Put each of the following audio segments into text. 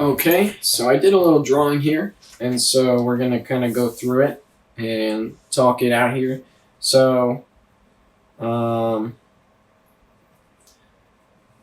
Okay, so I did a little drawing here, and so we're gonna kind of go through it and talk it out here. So, um,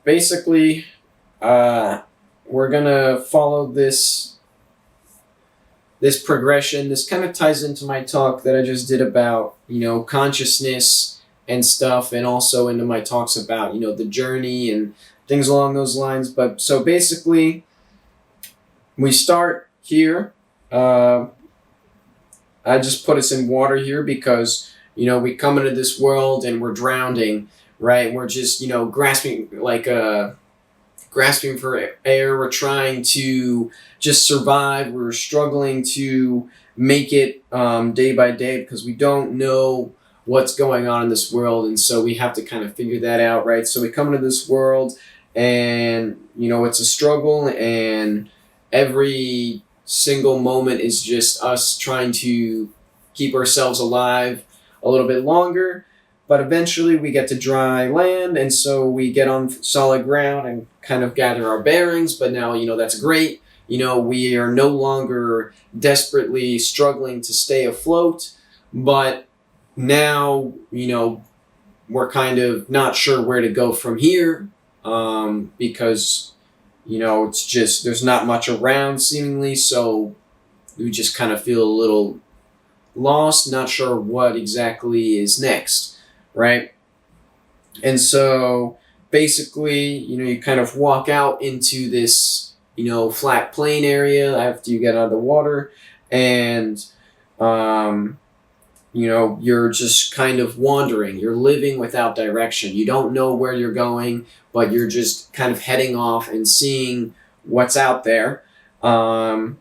basically, uh, we're gonna follow this progression. This kind of ties into my talk that I just did about consciousness and stuff, and also into my talks about the journey and things along those lines. But so basically, we start here. Uh, I just put us in water here because we come into this world and we're drowning, right? We're just grasping grasping for air. We're trying to just survive. We're struggling to make it day by day because we don't know what's going on in this world, and so we have to kind of figure that out, right? So we come into this world, and it's a struggle, and every single moment is just us trying to keep ourselves alive a little bit longer. But eventually we get to dry land, and so we get on solid ground and kind of gather our bearings. But now, that's great. We are no longer desperately struggling to stay afloat, but now, we're kind of not sure where to go from here, because it's just there's not much around seemingly, so we just kind of feel a little lost, not sure what exactly is next, right? And so basically, you kind of walk out into this, flat plain area after you get out of the water, and um, you're just kind of wandering. You're living without direction. You don't know where you're going, but you're just kind of heading off and seeing what's out there. And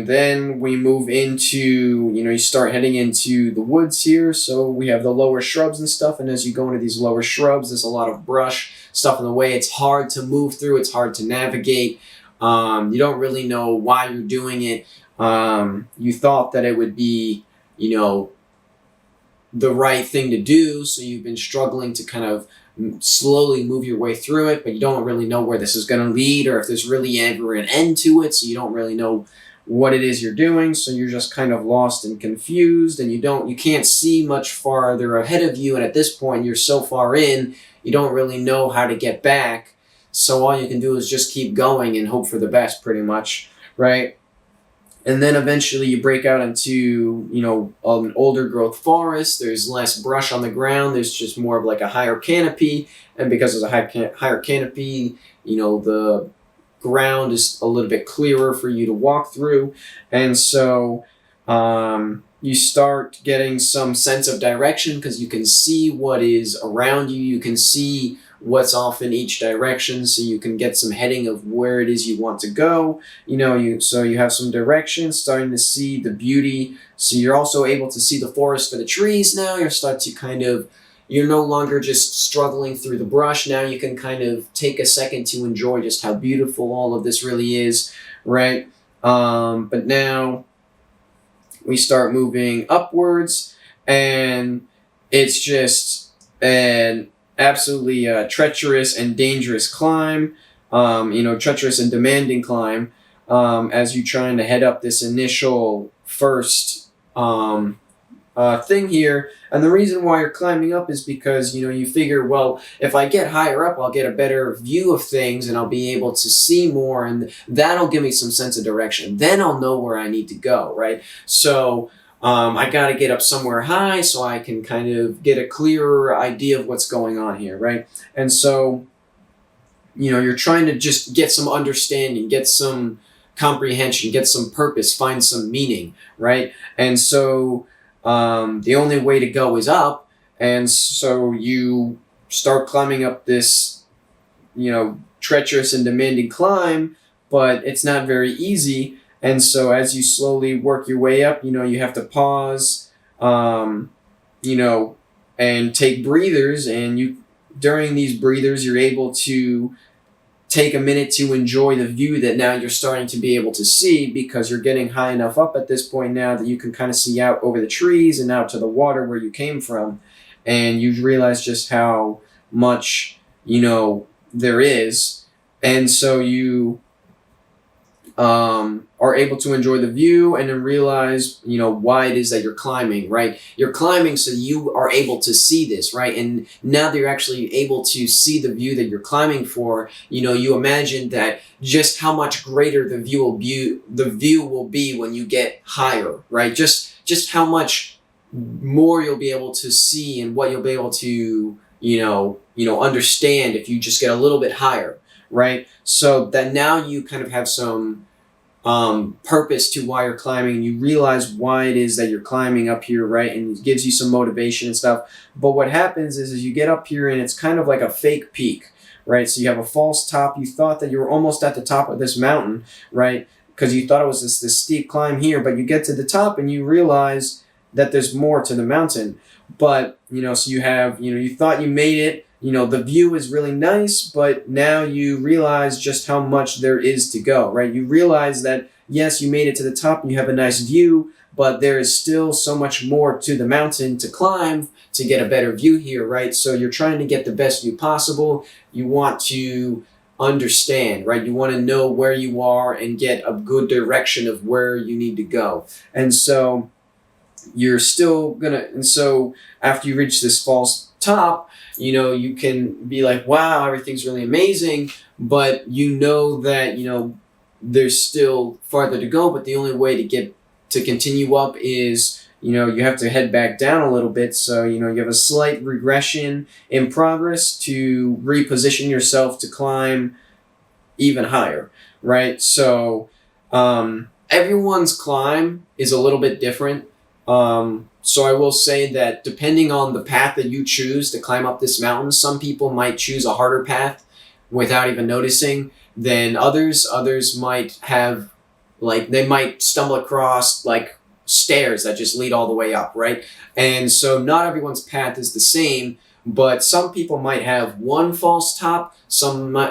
then we move into, you start heading into the woods here. So we have the lower shrubs and stuff. And as you go into these lower shrubs, there's a lot of brush, stuff in the way. It's hard to move through, it's hard to navigate. You don't really know why you're doing it. You thought that it would be, the right thing to do. So you've been struggling to kind of slowly move your way through it, but you don't really know where this is going to lead or if there's really ever an end to it. So you don't really know what it is you're doing. So you're just kind of lost and confused, and you can't see much farther ahead of you. And at this point, you're so far in, you don't really know how to get back. So all you can do is just keep going and hope for the best, pretty much, right? And then eventually you break out into, an older growth forest. There's less brush on the ground. There's just more of like a higher canopy. And because there's a higher canopy, the ground is a little bit clearer for you to walk through. And so you start getting some sense of direction because you can see what is around you. You can see what's off in each direction, so you can get some heading of where it is you want to go. So you have some direction, starting to see the beauty. So you're also able to see the forest for the trees now. You're no longer just struggling through the brush. Now you can kind of take a second to enjoy just how beautiful all of this really is, right? But now we start moving upwards, and it's just an absolutely treacherous and dangerous climb, treacherous and demanding climb, as you're trying to head up this initial first thing here. And the reason why you're climbing up is because, you figure, well, if I get higher up, I'll get a better view of things and I'll be able to see more, and that'll give me some sense of direction. Then I'll know where I need to go, right? So I got to get up somewhere high so I can kind of get a clearer idea of what's going on here, right? And so, you're trying to just get some understanding, get some comprehension, get some purpose, find some meaning, right? And so the only way to go is up. And so you start climbing up this, treacherous and demanding climb, but it's not very easy. And so as you slowly work your way up, you have to pause, and take breathers. And during these breathers, you're able to take a minute to enjoy the view that now you're starting to be able to see, because you're getting high enough up at this point now that you can kind of see out over the trees and out to the water where you came from. And you realize just how much, there is. And so you are able to enjoy the view and then realize, why it is that you're climbing, right? You're climbing so you are able to see this, right? And now that you're actually able to see the view that you're climbing for, you imagine that just how much greater the view will be when you get higher, right? Just how much more you'll be able to see and what you'll be able to, understand if you just get a little bit higher, right? So that now you kind of have some purpose to why you're climbing, and you realize why it is that you're climbing up here, right? And it gives you some motivation and stuff. But what happens is you get up here and it's kind of like a fake peak, right? So you have a false top. You thought that you were almost at the top of this mountain, right? Because you thought it was this steep climb here, but you get to the top and you realize that there's more to the mountain. But, so you have, you thought you made it, the view is really nice, but now you realize just how much there is to go, right? You realize that, yes, you made it to the top and you have a nice view, but there is still so much more to the mountain to climb to get a better view here, right? So you're trying to get the best view possible. You want to understand, right? You want to know where you are and get a good direction of where you need to go. And so so after you reach this false top, you can be like, wow, everything's really amazing, but that, there's still farther to go, but the only way to continue up is, you have to head back down a little bit. So, you have a slight regression in progress to reposition yourself to climb even higher, right? So, everyone's climb is a little bit different. So I will say that depending on the path that you choose to climb up this mountain, some people might choose a harder path without even noticing than others. Others might have, they might stumble across stairs that just lead all the way up, right? And so not everyone's path is the same, but some people might have one false top.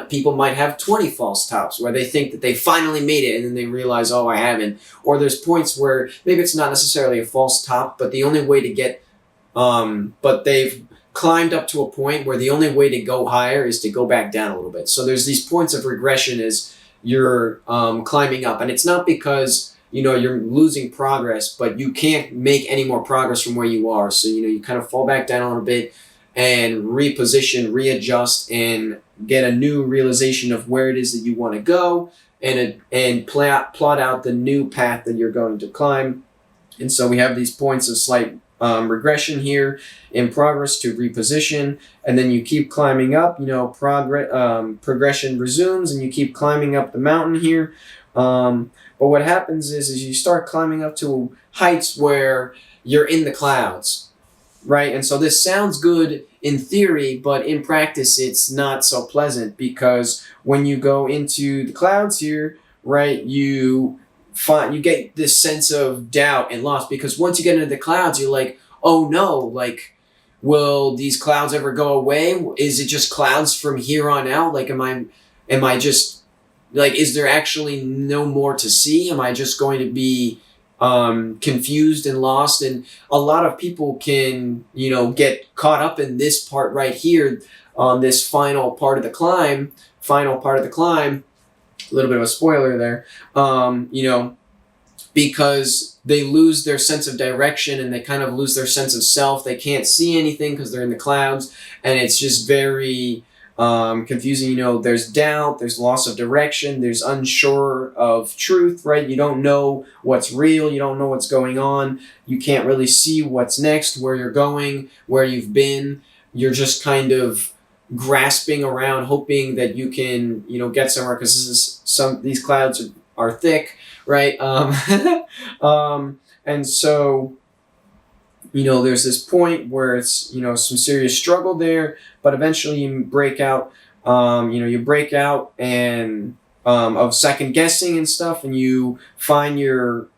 People might have 20 false tops where they think that they finally made it and then they realize, oh, I haven't. Or there's points where maybe it's not necessarily a false top, but the only way to get, but they've climbed up to a point where the only way to go higher is to go back down a little bit. So there's these points of regression as you're climbing up. And it's not because, you're losing progress, but you can't make any more progress from where you are. So, you kind of fall back down a little bit and reposition, readjust, and get a new realization of where it is that you want to go, and plot out the new path that you're going to climb. And so we have these points of slight regression here in progress to reposition, and then you keep climbing up. Progression resumes, and you keep climbing up the mountain here. But what happens is you start climbing up to heights where you're in the clouds, right? And so this sounds good in theory, but in practice, it's not so pleasant, because when you go into the clouds here, right, you get this sense of doubt and loss, because once you get into the clouds, you're like, oh no, will these clouds ever go away? Is it just clouds from here on out? Am I just, is there actually no more to see? Am I just going to be confused and lost? And a lot of people can, get caught up in this part right here on this final part of the climb, a little bit of a spoiler there, because they lose their sense of direction and they kind of lose their sense of self. They can't see anything because they're in the clouds, and it's just very confusing. There's doubt, there's loss of direction, there's unsure of truth, right? You don't know what's real, you don't know what's going on, you can't really see what's next, where you're going, where you've been. You're just kind of grasping around, hoping that you can, get somewhere, because these clouds are thick, right? And so, there's this point where it's, some serious struggle there, but eventually you break out, and of second guessing and stuff, and you find your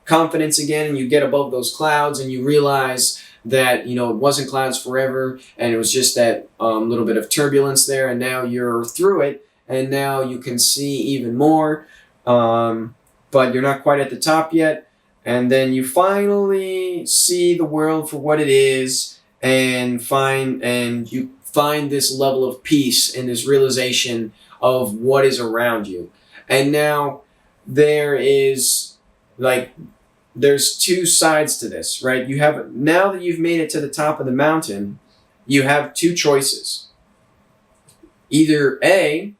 confidence again, and you get above those clouds, and you realize that, it wasn't clouds forever, and it was just that little bit of turbulence there, and now you're through it, and now you can see even more, but you're not quite at the top yet. And then you finally see the world for what it is, and you find this level of peace and this realization of what is around you. And now, there is like there's two sides to this, right? You have, now that you've made it to the top of the mountain, you have two choices. Either A,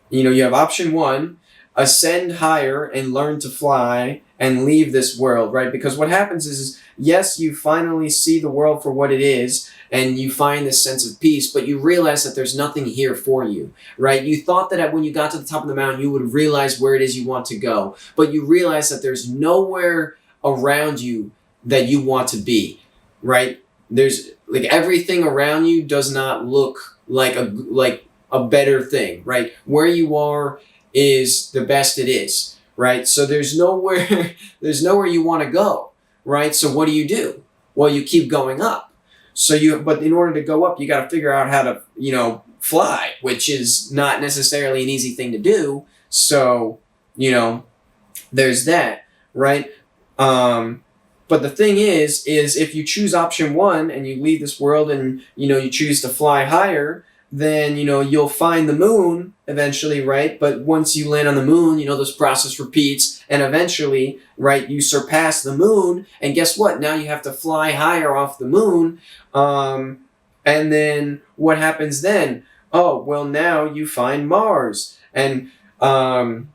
you have option one, ascend higher and learn to fly and leave this world, right? Because what happens is yes, you finally see the world for what it is and you find this sense of peace, but you realize that there's nothing here for you, right? You thought that when you got to the top of the mountain, you would realize where it is you want to go, but you realize that there's nowhere around you that you want to be, right? There's like everything around you does not look like a better thing, right? Where you are is the best it is, right? So there's nowhere there's nowhere you want to go, right? So what do? Well, you keep going up. But in order to go up, you got to figure out how to, fly, which is not necessarily an easy thing to do. So, there's that, right? But the thing is if you choose option one and you leave this world and, you choose to fly higher, then, you'll find the moon eventually, right? But once you land on the moon, this process repeats and eventually, right, you surpass the moon. And guess what? Now you have to fly higher off the moon. And then what happens then? Oh, well, now you find Mars. And, and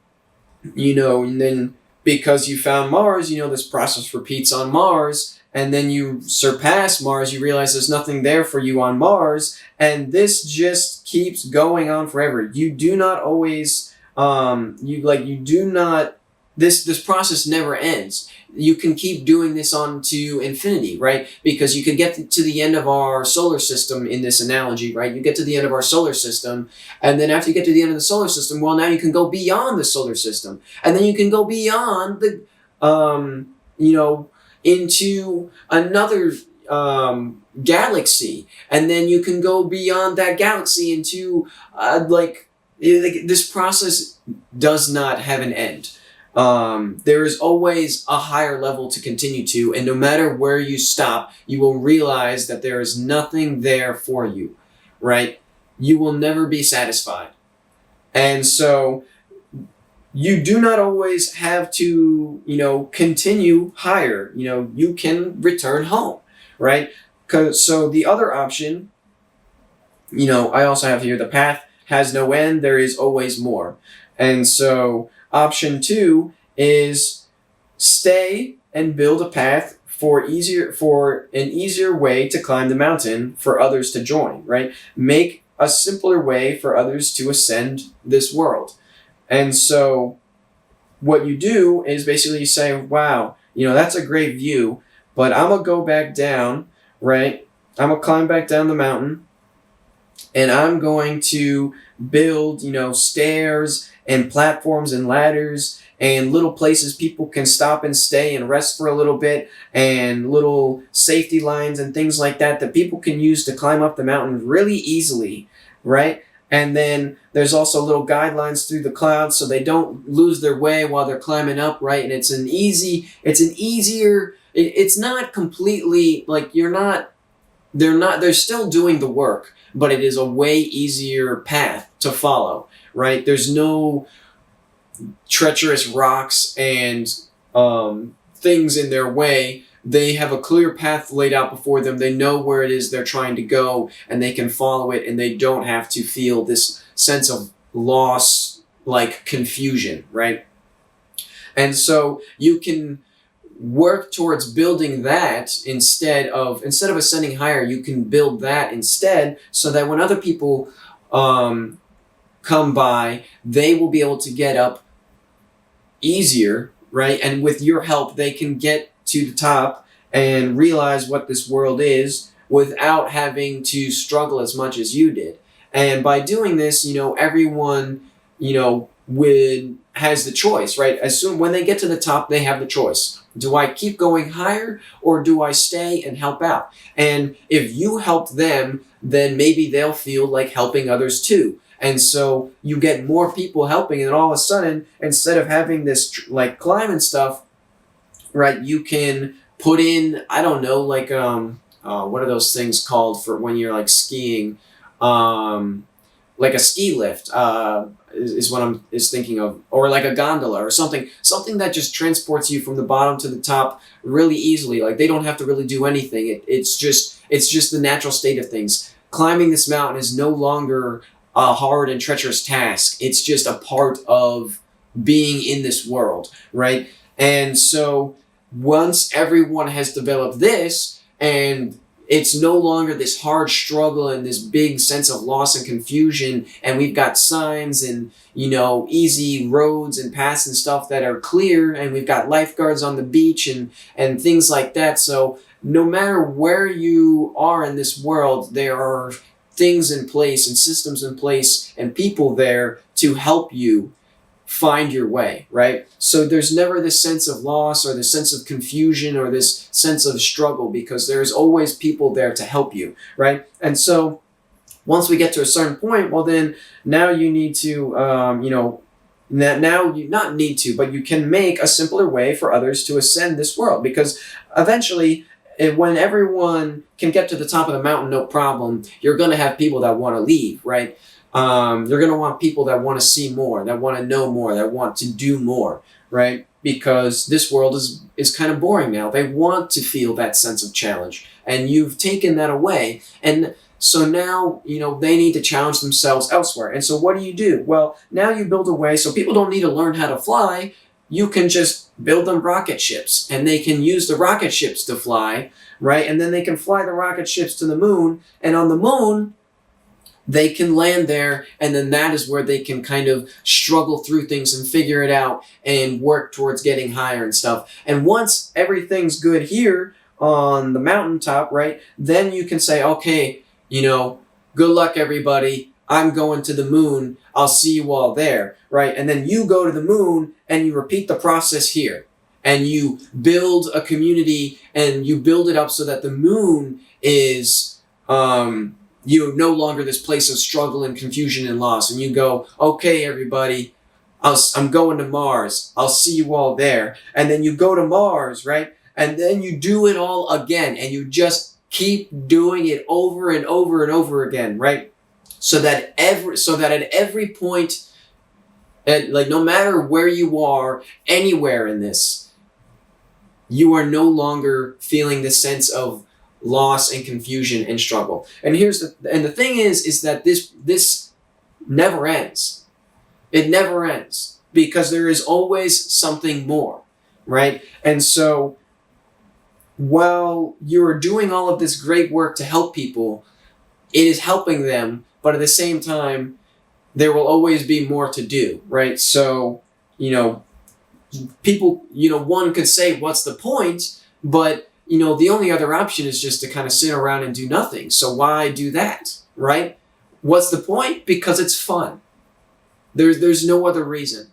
then because you found Mars, this process repeats on Mars. And then you surpass Mars, you realize there's nothing there for you on Mars, and this just keeps going on forever. You do not always, this process never ends. You can keep doing this on to infinity, right? Because you can get to the end of our solar system in this analogy, right? You get to the end of our solar system, and then after you get to the end of the solar system, well, now you can go beyond the solar system, and then you can go beyond the, into another galaxy, and then you can go beyond that galaxy into this process does not have an end. There is always a higher level to continue to, and no matter where you stop, you will realize that there is nothing there for you, right? You will never be satisfied. And so you do not always have to, continue higher. You can return home, right? So the other option, I also have here, the path has no end, there is always more. And so option two is stay and build a path for an easier way to climb the mountain for others to join, right? Make a simpler way for others to ascend this world. And so what you do is basically you say, wow, that's a great view, but I'm going to go back down, right? I'm going to climb back down the mountain, and I'm going to build, stairs and platforms and ladders and little places people can stop and stay and rest for a little bit, and little safety lines and things like that people can use to climb up the mountain really easily, right? And then there's also little guidelines through the clouds so they don't lose their way while they're climbing up, right? And it's not completely like they're still doing the work, but it is a way easier path to follow, right? There's no treacherous rocks and things in their way. They have a clear path laid out before them. They know where it is they're trying to go, and they can follow it, and they don't have to feel this sense of loss, like confusion, right? And so you can work towards building that instead of ascending higher. You can build that instead, so that when other people come by, they will be able to get up easier, right? And with your help, they can get to the top and realize what this world is without having to struggle as much as you did. And by doing this, everyone, has the choice, right? When they get to the top, they have the choice. Do I keep going higher, or do I stay and help out? And if you help them, then maybe they'll feel like helping others too. And so you get more people helping, and all of a sudden, instead of having this like climbing stuff, right, you can put in, I don't know, like what are those things called for when you're like skiing? like a ski lift, is what I'm is thinking of, or like a gondola or something that just transports you from the bottom to the top really easily. Like they don't have to really do anything. It's just the natural state of things. Climbing this mountain is no longer a hard and treacherous task. It's just a part of being in this world, right? And so once everyone has developed this, and it's no longer this hard struggle and this big sense of loss and confusion, and we've got signs and easy roads and paths and stuff that are clear, and we've got lifeguards on the beach and things like that. So no matter where you are in this world, there are things in place and systems in place and people there to help you find your way, right? So there's never this sense of loss or this sense of confusion or this sense of struggle, because there's always people there to help you, right? And so once we get to a certain point, well then now you need to, now you not need to, but you can make a simpler way for others to ascend this world, because eventually when everyone can get to the top of the mountain, no problem, you're going to have people that want to leave, right? You're going to want people that want to see more, that want to know more, that want to do more, right? Because this world is kind of boring now. They want to feel that sense of challenge, and you've taken that away. And so now, they need to challenge themselves elsewhere. And so what do? Well, now you build a way so people don't need to learn how to fly. You can just build them rocket ships, and they can use the rocket ships to fly, right? And then they can fly the rocket ships to the moon, and on the moon, they can land there, and then that is where they can kind of struggle through things and figure it out and work towards getting higher and stuff. And once everything's good here on the mountaintop, right, then you can say, okay, good luck, everybody. I'm going to the moon. I'll see you all there, right? And then you go to the moon and you repeat the process here. And you build a community and you build it up so that the moon is no longer this place of struggle and confusion and loss. And you go, okay, everybody, I'm going to Mars. I'll see you all there. And then you go to Mars, right? And then you do it all again. And you just keep doing it over and over and over again, right? So that at every point, no matter where you are, anywhere in this, you are no longer feeling this sense of loss and confusion and struggle. And the thing is that this never ends. It never ends, because there is always something more, right? And so while you're doing all of this great work to help people, it is helping them, but at the same time, there will always be more to do, right? So, people, one could say, what's the point? But, the only other option is just to kind of sit around and do nothing. So why do that, right? What's the point? Because it's fun. There's no other reason.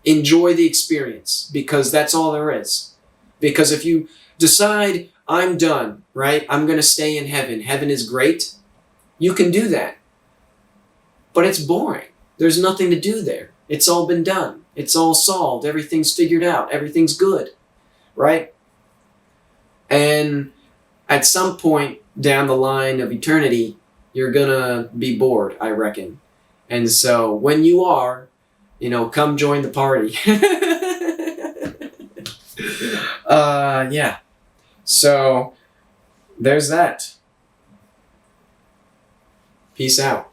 Enjoy the experience, because that's all there is. Because if you decide, I'm done, right? I'm going to stay in heaven. Heaven is great. You can do that. But it's boring. There's nothing to do there. It's all been done. It's all solved. Everything's figured out. Everything's good, right? And at some point down the line of eternity, you're going to be bored, I reckon. And so when you are, come join the party. Yeah. So there's that. Peace out.